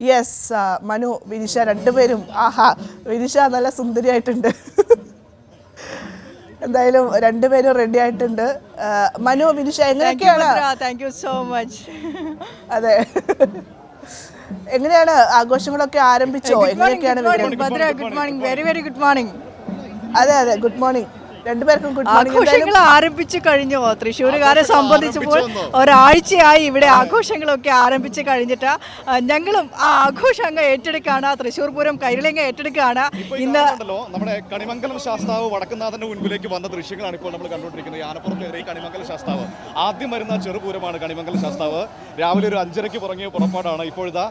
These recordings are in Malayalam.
യെസ്, മനു വിനിഷ രണ്ടുപേരും ആഹാ, വിനിഷ നല്ല സുന്ദരിയായിട്ടുണ്ട്. എന്തായാലും രണ്ടുപേരും റെഡി ആയിട്ടുണ്ട്. മനു, വിനിഷ എങ്ങനെയൊക്കെയാണ്? Thank you so much. അതെ, എങ്ങനെയാണ് ആഘോഷങ്ങളൊക്കെ ആരംഭിച്ചോ? എങ്ങനെയൊക്കെയാണ്? Good morning, very very good morning. അതെ അതെ, ഗുഡ് മോർണിംഗ് രണ്ടുപേർക്കും. Good morning. ആഘോഷങ്ങൾ ആരംഭിച്ചു കഴിഞ്ഞോ? തൃശ്ശൂരുകാരെ സംബന്ധിച്ചപ്പോൾ ഒരാഴ്ചയായി ഇവിടെ ആഘോഷങ്ങളൊക്കെ ആരംഭിച്ച് കഴിഞ്ഞിട്ട് ഞങ്ങളും ആ ആഘോഷം അങ്ങ് ഏറ്റെടുക്കുകയാണ്. തൃശ്ശൂർ പൂരം കൈരളിങ്ങ് ഏറ്റെടുക്കുകയാണ്. ഇന്ന് നമ്മുടെ കണിമംഗലം ശാസ്താവ് വടക്കുന്നാഥന്റെ മുൻപിലേക്ക് വന്ന ദൃശ്യങ്ങളാണ് ഇപ്പോൾ നമ്മൾ കണ്ടുകൊണ്ടിരിക്കുന്നത്. ആനപ്പുറത്ത് കണിമംഗലം ശാസ്താവ് ആദ്യം വരുന്ന ചെറുപൂരമാണ് കണിമംഗലം ശാസ്താവ്. രാവിലെ ഒരു 5:30 പുറങ്ങിയ പുറപ്പാടാണ്. ഇപ്പോഴിതാ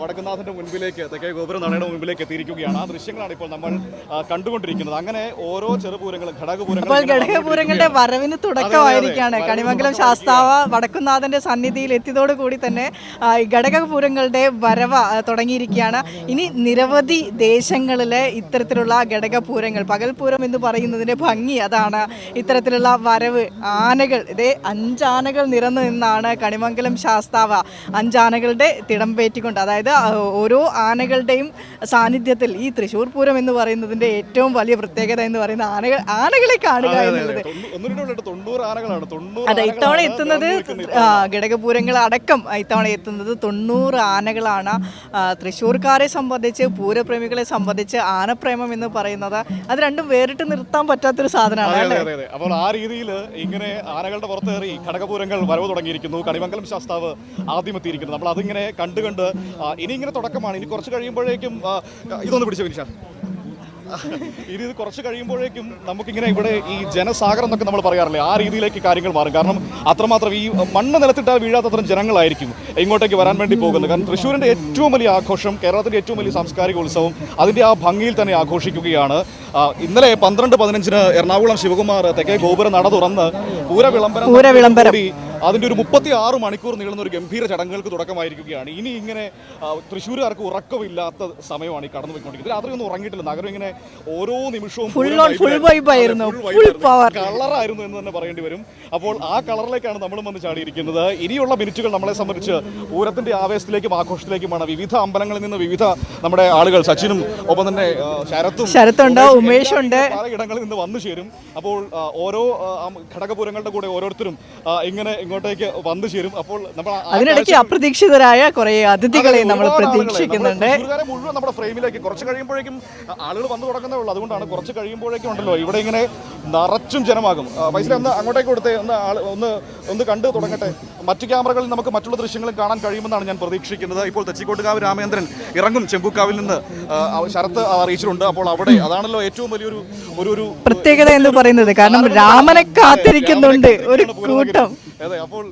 വടക്കുന്നാഥന്റെ മുൻപിലേക്ക്, തെക്കേ ഗോപുര നടയുടെ മുൻപിലേക്ക് എത്തിയിരിക്കുകയാണ്. ആ ദൃശ്യങ്ങളാണ് ഇപ്പോൾ നമ്മൾ കണ്ടുകൊണ്ടിരിക്കുന്നത്. അങ്ങനെ ഓരോ ചെറുപൂരങ്ങളും അപ്പോൾ ഘടകപൂരങ്ങളുടെ വരവിന് തുടക്കമായിരിക്കുകയാണ്. കണിമംഗലം ശാസ്താവ് വടക്കുന്നാഥന്റെ സന്നിധിയിൽ എത്തിയതോടുകൂടി തന്നെ ഘടകപൂരങ്ങളുടെ വരവ് തുടങ്ങിയിരിക്കുകയാണ്. ഇനി നിരവധി ദേശങ്ങളിലെ ഇത്തരത്തിലുള്ള ഘടകപൂരങ്ങൾ, പകൽപൂരം എന്ന് പറയുന്നതിന്റെ ഭംഗി അതാണ്. ഇത്തരത്തിലുള്ള വരവ്, ആനകൾ, ഇതേ 5 ആനകൾ നിരന്നു നിന്നാണ് കണിമംഗലം ശാസ്താവ് 5 ആനകളുടെ തിടമ്പേറ്റിക്കൊണ്ട്, അതായത് ഓരോ ആനകളുടെയും സാന്നിധ്യത്തിൽ ഈ തൃശ്ശൂർ പൂരം എന്ന് പറയുന്നതിന്റെ ഏറ്റവും വലിയ പ്രത്യേകത എന്ന് പറയുന്ന ആനകളെ കാണുക എന്നുള്ളത്. അതെ, ഇത്തവണ എത്തുന്നത് ഘടകപൂരങ്ങൾ അടക്കം ഇത്തവണ എത്തുന്നത് 90 ആനകളാണ്. തൃശ്ശൂർക്കാരെ സംബന്ധിച്ച്, പൂരപ്രേമികളെ സംബന്ധിച്ച് ആനപ്രേമം എന്ന് പറയുന്നത് അത് രണ്ടും വേറിട്ട് നിർത്താൻ പറ്റാത്തൊരു സാധനമാണ്. അപ്പോൾ ആ രീതിയിൽ ഇങ്ങനെ ആനകളുടെ പുറത്തേറി ഘടകപൂരങ്ങൾ വരവ് തുടങ്ങിയിരിക്കുന്നു. കണിമംഗലം ശാസ്താവ് ആദ്യം എത്തിയിരിക്കുന്നു. നമ്മൾ അതിങ്ങനെ കണ്ട് ഇനി ഇങ്ങനെ തുടക്കമാണ്. ഇനി കുറച്ച് കഴിയുമ്പോഴേക്കും ഇതൊന്ന് പിടിച്ചു വിനിഷ. ഇത് കുറച്ച് കഴിയുമ്പോഴേക്കും നമുക്കിങ്ങനെ ഇവിടെ ഈ ജനസാഗരം എന്നൊക്കെ നമ്മൾ പറയാറില്ലേ, ആ രീതിയിലേക്ക് കാര്യങ്ങൾ മാറും. കാരണം അത്രമാത്രം ഈ മണ്ണ് നിലത്തിട്ടാൽ വീഴാത്തത്രയും ജനങ്ങളായിരിക്കും ഇങ്ങോട്ടേക്ക് വരാൻ വേണ്ടി പോകുന്നത്. കാരണം തൃശ്ശൂരിൻ്റെ ഏറ്റവും വലിയ ആഘോഷം, കേരളത്തിൻ്റെ ഏറ്റവും വലിയ സാംസ്കാരിക ഉത്സവം അതിൻ്റെ ആ ഭംഗിയിൽ തന്നെ ആഘോഷിക്കുകയാണ്. ഇന്നലെ 12:15 എറണാകുളം ശിവകുമാർ തെക്കേ ഗോപുര നട തുറന്ന് പൂരവിളംബരം അതിൻ്റെ ഒരു 36 മണിക്കൂർ നീളുന്ന ഒരു ഗംഭീര ചടങ്ങുകൾക്ക് തുടക്കമായിരിക്കുകയാണ്. ഇനി ഇങ്ങനെ തൃശ്ശൂരുകാർക്ക് ഉറക്കമില്ലാത്ത സമയമാണ് ഈ കടന്നു പോയിക്കൊണ്ടിരിക്കുന്നത്. രാത്രിയൊന്നും ഉറങ്ങിയിട്ടില്ല. നഗരം ഇങ്ങനെ ഓരോ നിമിഷവും കളറായിരുന്നു എന്ന് തന്നെ പറയേണ്ടി വരും. അപ്പോൾ ആ കളറിലേക്കാണ് നമ്മളും വന്ന് ചാടിയിരിക്കുന്നത്. ഇനിയുള്ള മിനിറ്റുകൾ നമ്മളെ സംബന്ധിച്ച് പൂരത്തിന്റെ ആവേശത്തിലേക്കും ആഘോഷത്തിലേക്കുമാണ്. വിവിധ അമ്പലങ്ങളിൽ നിന്ന് വിവിധ നമ്മുടെ ആളുകൾ, സച്ചിനും ഒപ്പം തന്നെ ശരത്തുണ്ട്, ഉമേഷുണ്ട്, പലയിടങ്ങളിൽ നിന്ന് വന്നു ചേരും. അപ്പോൾ ഓരോ ഘടകപൂരങ്ങളുടെ കൂടെ ഓരോരുത്തരും ഇങ്ങനെ ഇങ്ങോട്ടേക്ക് വന്നു ചേരും. അപ്പോൾ നമ്മൾ അതിനിടയ്ക്ക് അപ്രതീക്ഷിതരായ കുറെ അതിഥികളെ നമ്മൾ പ്രതീക്ഷിക്കുന്നുണ്ട്. മുഴുവൻ നമ്മുടെ ഫ്രെയിമിലേക്ക് കുറച്ച് കഴിയുമ്പോഴേക്കും ആളുകൾ വന്നു തുടങ്ങുന്നേ ഉള്ളൂ. അതുകൊണ്ടാണ് കുറച്ച് കഴിയുമ്പോഴേക്കും ഉണ്ടല്ലോ ഇവിടെ ഇങ്ങനെ നിറച്ചും ജനമാകും. പൈസ ഒന്ന് അങ്ങോട്ടേക്ക് കൊടുത്തേ, ഒന്ന് കണ്ടു തുടങ്ങട്ടെ. മറ്റു ക്യാമറകളിൽ നമുക്ക് മറ്റുള്ള ദൃശ്യങ്ങളും കാണാൻ കഴിയുമെന്നാണ് ഞാൻ പ്രതീക്ഷിക്കുന്നത്. ഇപ്പോൾ തെച്ചിക്കോട്ടുകാവ് രാമേന്ദ്രൻ ഇറങ്ങും ചെമ്പൂക്കാവിൽ നിന്ന്, ശരത്ത് അറിയിച്ചിട്ടുണ്ട്. അപ്പോൾ അവിടെ അതാണല്ലോ ഏറ്റവും വലിയൊരു ഒരു പ്രത്യേകത എന്ന് പറയുന്നത്. കാരണം രാമനെ കാത്തിരിക്കുന്നുണ്ട് ഒരു കൂട്ടം. അതെ, അപ്പോൾ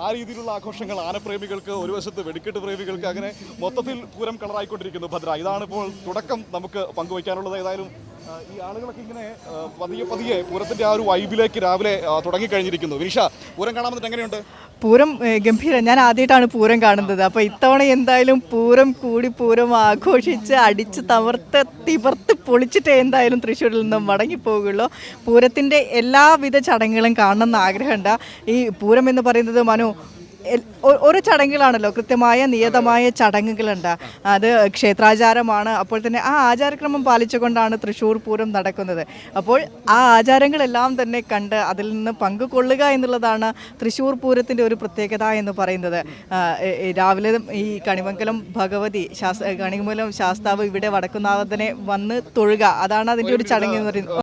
ആ രീതിയിലുള്ള ആഘോഷങ്ങൾ ആനപ്രേമികൾക്ക്, ഒരു വശത്ത് വെടിക്കെട്ട് പ്രേമികൾക്ക്, അങ്ങനെ മൊത്തത്തിൽ പൂരം കളറായിക്കൊണ്ടിരിക്കുന്നു. ഭദ്ര, ഇതാണ് ഇപ്പോൾ തുടക്കം നമുക്ക് പങ്കുവയ്ക്കാനുള്ളത്. ഏതായാലും ഈ ആളുകളൊക്കെ ഇങ്ങനെ പതിയെ പൂരത്തിന്റെ ആ ഒരു വൈബിലേക്ക് രാവിലെ തുടങ്ങിക്കഴിഞ്ഞിരിക്കുന്നു. വിനിഷ, പൂരം കാണാൻ വന്നിട്ട് എങ്ങനെയുണ്ട്? പൂരം ഗംഭീരം. ഞാൻ ആദ്യമായിട്ടാണ് പൂരം കാണുന്നത്. അപ്പോൾ ഇത്തവണ എന്തായാലും പൂരം ആഘോഷിച്ച് അടിച്ച് തിവർത്ത് പൊളിച്ചിട്ട് എന്തായാലും തൃശ്ശൂരിൽ നിന്നും മടങ്ങിപ്പോകുള്ളൂ. പൂരത്തിൻ്റെ എല്ലാവിധ ചടങ്ങുകളും കാണണമെന്ന് ആഗ്രഹമുണ്ട്. ഈ പൂരം എന്ന് പറയുന്നത് മനു ഓരോ ചടങ്ങുകളാണല്ലോ, കൃത്യമായ നിയതമായ ചടങ്ങുകളുണ്ട്. അത് ക്ഷേത്രാചാരമാണ്. അപ്പോൾ തന്നെ ആ ആചാരക്രമം പാലിച്ചുകൊണ്ടാണ് തൃശ്ശൂർ പൂരം നടക്കുന്നത്. അപ്പോൾ ആ ആചാരങ്ങളെല്ലാം തന്നെ കണ്ട് അതിൽ നിന്ന് പങ്കുകൊള്ളുക എന്നുള്ളതാണ് തൃശ്ശൂർ പൂരത്തിൻ്റെ ഒരു പ്രത്യേകത എന്ന് പറയുന്നത്. രാവിലെ ഈ കണിമംഗലം ഭഗവതി കണിമംഗലം ശാസ്താവ് ഇവിടെ വടക്കുന്നാഥനെ വന്ന് തൊഴുക, അതാണ് അതിൻ്റെ ഒരു ചടങ്ങ് എന്ന് പറയുന്നത്.